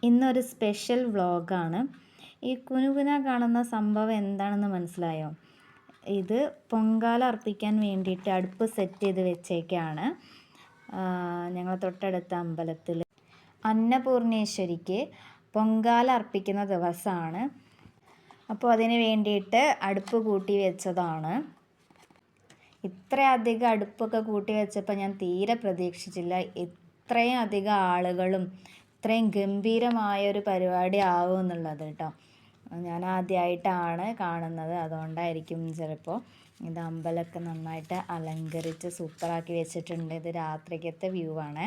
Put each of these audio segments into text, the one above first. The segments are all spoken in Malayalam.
ഇന്നൊരു സ്പെഷ്യൽ വ്ളോഗാണ്. ഈ കുനുകുന കാണുന്ന സംഭവം എന്താണെന്ന് മനസ്സിലായോ? ഇത് പൊങ്കാല അർപ്പിക്കാൻ വേണ്ടിയിട്ട് അടുപ്പ് സെറ്റ് ചെയ്ത് വെച്ചേക്കാണ്. ഞങ്ങൾ തൊട്ടടുത്ത അമ്പലത്തിൽ അന്നപൂർണേശ്വരിക്ക് പൊങ്കാല അർപ്പിക്കുന്ന ദിവസമാണ്. അപ്പോൾ അതിന് വേണ്ടിയിട്ട് അടുപ്പ് കൂട്ടി വെച്ചതാണ്. ഇത്രയധികം അടുപ്പൊക്കെ കൂട്ടി വെച്ചപ്പോൾ ഞാൻ തീരെ പ്രതീക്ഷിച്ചില്ല ഇത്രയും അധികം ആളുകളും ഇത്രയും ഗംഭീരമായൊരു പരിപാടി ആവും എന്നുള്ളത് കേട്ടോ. ഞാൻ ആദ്യമായിട്ടാണ് കാണുന്നത്, അതുകൊണ്ടായിരിക്കും ചിലപ്പോൾ. ഇത് അമ്പലമൊക്കെ നന്നായിട്ട് അലങ്കരിച്ച് സൂപ്പറാക്കി വെച്ചിട്ടുണ്ട്. ഇത് രാത്രിക്കത്തെ വ്യൂ ആണ്.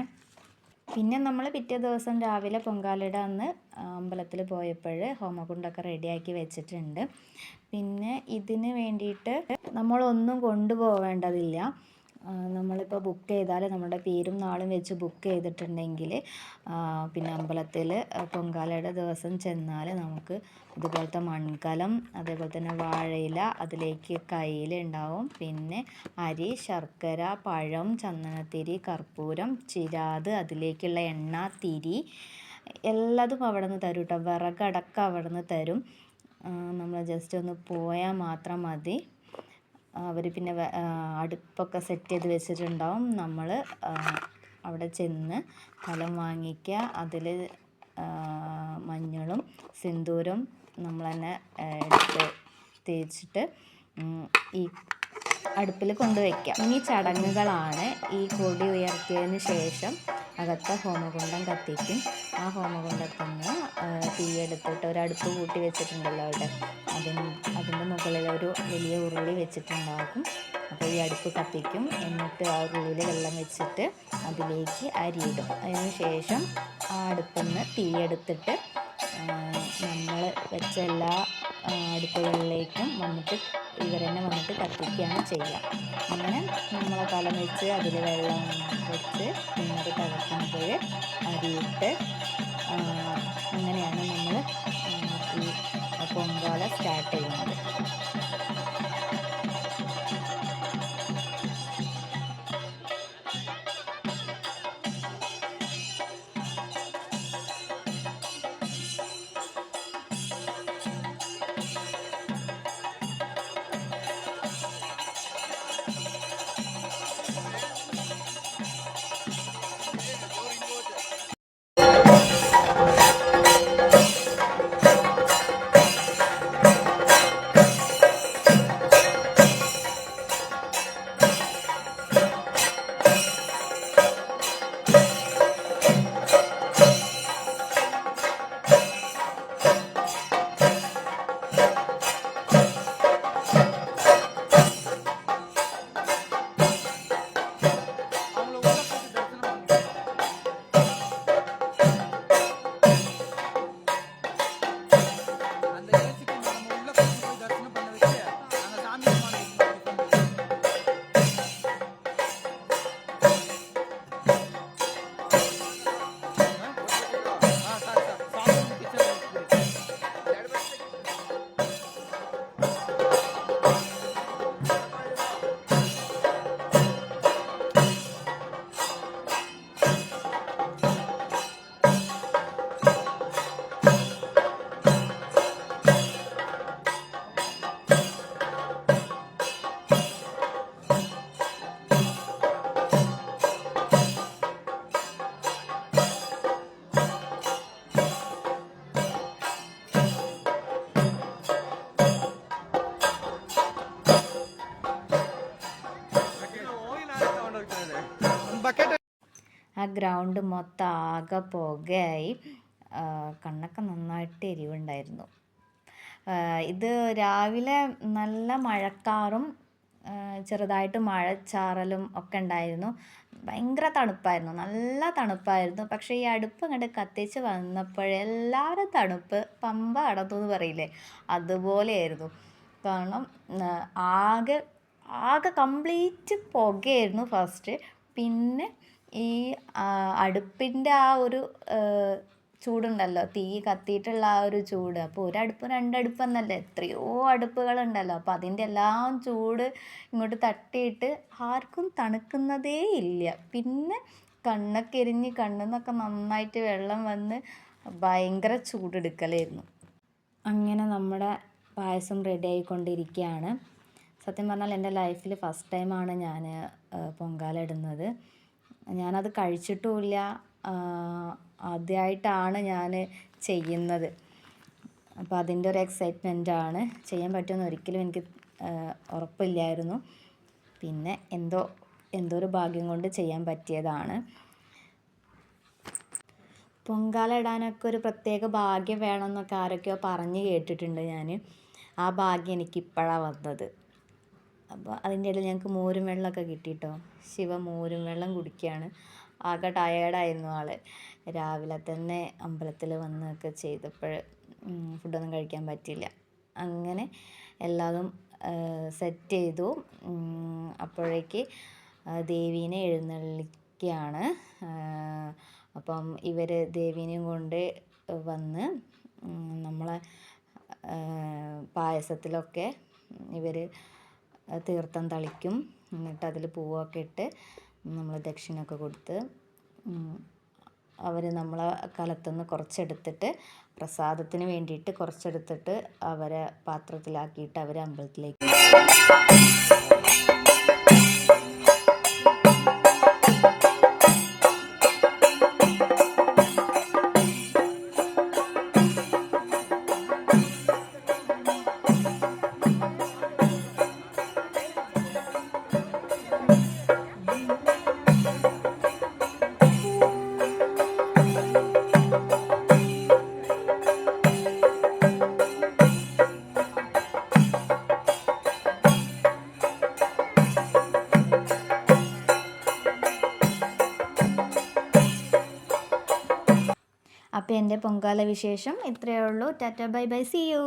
പിന്നെ നമ്മൾ പിറ്റേ ദിവസം രാവിലെ പൊങ്കാലയുടെ അന്ന് അമ്പലത്തിൽ പോയപ്പോൾ ഹോമകുണ്ടൊക്കെ റെഡിയാക്കി വെച്ചിട്ടുണ്ട്. പിന്നെ ഇതിന് വേണ്ടിയിട്ട് നമ്മളൊന്നും കൊണ്ടുപോവേണ്ടതില്ല. നമ്മളിപ്പോൾ ബുക്ക് ചെയ്താൽ നമ്മുടെ പേരും നാളും വെച്ച് ബുക്ക് ചെയ്തിട്ടുണ്ടെങ്കിൽ പിന്നെ അമ്പലത്തിൽ പൊങ്കാലയുടെ ദിവസം ചെന്നാൽ നമുക്ക് ഇതുപോലത്തെ മൺകലം, അതേപോലെ തന്നെ വാഴയില, അതിലേക്ക് കയ്യിൽ ഉണ്ടാവും. പിന്നെ അരി, ശർക്കര, പഴം, ചന്ദനത്തിരി, കർപ്പൂരം, ചിരാത്, അതിലേക്കുള്ള എണ്ണ, തിരി എല്ലാതും അവിടെ നിന്ന് തരും കേട്ടോ. വിറകടക്കം അവിടെ നിന്ന് തരും. നമ്മൾ ജസ്റ്റ് ഒന്ന് പോയാൽ മാത്രം മതി. അവർ പിന്നെ അടുപ്പൊക്കെ സെറ്റ് ചെയ്ത് വെച്ചിട്ടുണ്ടാവും. നമ്മൾ അവിടെ ചെന്ന് കലം വാങ്ങിക്കുക. അതിൽ മഞ്ഞളും സിന്ദൂരം നമ്മൾ തന്നെ എടുത്ത് തേച്ചിട്ട് ഈ അടുപ്പിൽ കൊണ്ടുവയ്ക്കുക. ഇനി ചടങ്ങുകളാണ്. ഈ കൊടി ഉയർത്തിയതിന് ശേഷം അകത്തെ ഹോമകുണ്ടം കത്തിക്കും. ആ ഹോമകുണ്ടത്തിൽ നിന്ന് തീയെടുത്തിട്ട് ഒരടുപ്പ് കൂട്ടി വെച്ചിട്ടുണ്ടല്ലോ അവിടെ, അതിൻ്റെ മുകളിൽ ഒരു വലിയ ഉരുളി വെച്ചിട്ടുണ്ടാകും. അപ്പോൾ ഈ അടുപ്പ് കത്തിക്കും. എന്നിട്ട് ആ ഉരുളിയിൽ വെള്ളം വെച്ചിട്ട് അതിലേക്ക് അരിയിടും. അതിന് ശേഷം ആ അടുപ്പിൽ നിന്ന് തീയെടുത്തിട്ട് നമ്മൾ വെച്ച എല്ലാ അടുപ്പുകളിലേക്കും വന്നിട്ട് ഇവർ തന്നെ വന്നിട്ട് കത്തിക്കുകയാണ് ചെയ്യുക. അങ്ങനെ നമ്മളെ കലം വെച്ച് അതിൽ വെള്ളം വെച്ച് പിന്നത് തിളക്കുമ്പോൾ അരിയിട്ട് അങ്ങനെയാണ് നമ്മൾ ഈ പൊങ്കാല സ്റ്റാർട്ട് ചെയ്യുന്നത്. ആ ഗ്രൗണ്ട് മൊത്തം ആകെ പുകയായി. കണ്ണൊക്കെ നന്നായിട്ട് എരിവുണ്ടായിരുന്നു. ഇത് രാവിലെ നല്ല മഴക്കാറും ചെറുതായിട്ട് മഴച്ചാറലും ഒക്കെ ഉണ്ടായിരുന്നു. ഭയങ്കര തണുപ്പായിരുന്നു, നല്ല തണുപ്പായിരുന്നു. പക്ഷേ ഈ അടുപ്പ് ഇങ്ങോട്ട് കത്തിച്ച് വന്നപ്പോഴെല്ലാവരും തണുപ്പ് പമ്പ കടന്നു എന്ന് പറയില്ലേ, അതുപോലെയായിരുന്നു. കാരണം ആകെ കംപ്ലീറ്റ് പുകയായിരുന്നു ഫസ്റ്റ്. പിന്നെ ഈ അടുപ്പിൻ്റെ ആ ഒരു ചൂടുണ്ടല്ലോ, തീ കത്തിയിട്ടുള്ള ആ ഒരു ചൂട്. അപ്പോൾ ഒരടുപ്പ് രണ്ടടുപ്പ് എന്നല്ല, എത്രയോ അടുപ്പുകളുണ്ടല്ലോ. അപ്പോൾ അതിൻ്റെ എല്ലാം ചൂട് ഇങ്ങോട്ട് തട്ടിയിട്ട് ആർക്കും തണുക്കുന്നതേ ഇല്ല. പിന്നെ കണ്ണൊക്കെ എരിഞ്ഞ് കണ്ണിൽ നിന്നൊക്കെ നന്നായിട്ട് വെള്ളം വന്ന് ഭയങ്കര ചൂടെടുക്കലായിരുന്നു. അങ്ങനെ നമ്മുടെ പായസം റെഡി ആയിക്കൊണ്ടിരിക്കുകയാണ്. സത്യം പറഞ്ഞാൽ എൻ്റെ ലൈഫിൽ ഫസ്റ്റ് ടൈമാണ് ഞാൻ പൊങ്കാല ഇടുന്നത്. ഞാനത് കഴിച്ചിട്ടുമില്ല, ആദ്യമായിട്ടാണ് ഞാൻ ചെയ്യുന്നത്. അപ്പോൾ അതിൻ്റെ ഒരു എക്സൈറ്റ്മെൻറ്റാണ്. ചെയ്യാൻ പറ്റുമെന്ന് ഒരിക്കലും എനിക്ക് ഉറപ്പില്ലായിരുന്നു. പിന്നെ എന്തോ ഒരു ഭാഗ്യം കൊണ്ട് ചെയ്യാൻ പറ്റിയതാണ്. പൊങ്കാല ഇടാനൊക്കെ ഒരു പ്രത്യേക ഭാഗ്യം വേണമെന്നൊക്കെ ആരൊക്കെയോ പറഞ്ഞ് കേട്ടിട്ടുണ്ട് ഞാൻ. ആ ഭാഗ്യം എനിക്കിപ്പോഴാണ് വന്നത്. അപ്പോൾ അതിൻ്റെ ഇടയിൽ ഞങ്ങൾക്ക് മോരും വെള്ളമൊക്കെ കിട്ടിയിട്ടോ. ശിവ മോരും വെള്ളം കുടിക്കുകയാണ്. ആകെ ടയേർഡായിരുന്നു ആൾ. രാവിലെ തന്നെ അമ്പലത്തിൽ വന്നൊക്കെ ചെയ്തപ്പോൾ ഫുഡൊന്നും കഴിക്കാൻ പറ്റില്ല. അങ്ങനെ എല്ലാതും സെറ്റ് ചെയ്തു. അപ്പോഴേക്ക് ദേവീനെ എഴുന്നള്ളിക്കുകയാണ്. അപ്പം ഇവർ ദേവീനെയും കൊണ്ട് വന്ന് നമ്മളെ പായസത്തിലൊക്കെ ഇവർ തീർത്ഥം തളിക്കും. എന്നിട്ട് അതിൽ പൂവൊക്കെ ഇട്ട് നമ്മൾ ദക്ഷിണയൊക്കെ കൊടുത്ത് അവർ നമ്മളെ കലത്തുനിന്ന് കുറച്ചെടുത്തിട്ട് പ്രസാദത്തിന് വേണ്ടിയിട്ട് കുറച്ചെടുത്തിട്ട് അവരെ പാത്രത്തിലാക്കിയിട്ട് അവർ അമ്പലത്തിലേക്ക്. അപ്പോൾ എൻ്റെ പൊങ്കാല വിശേഷം ഇത്രയേ ഉള്ളൂ. Tata bye bye, see U.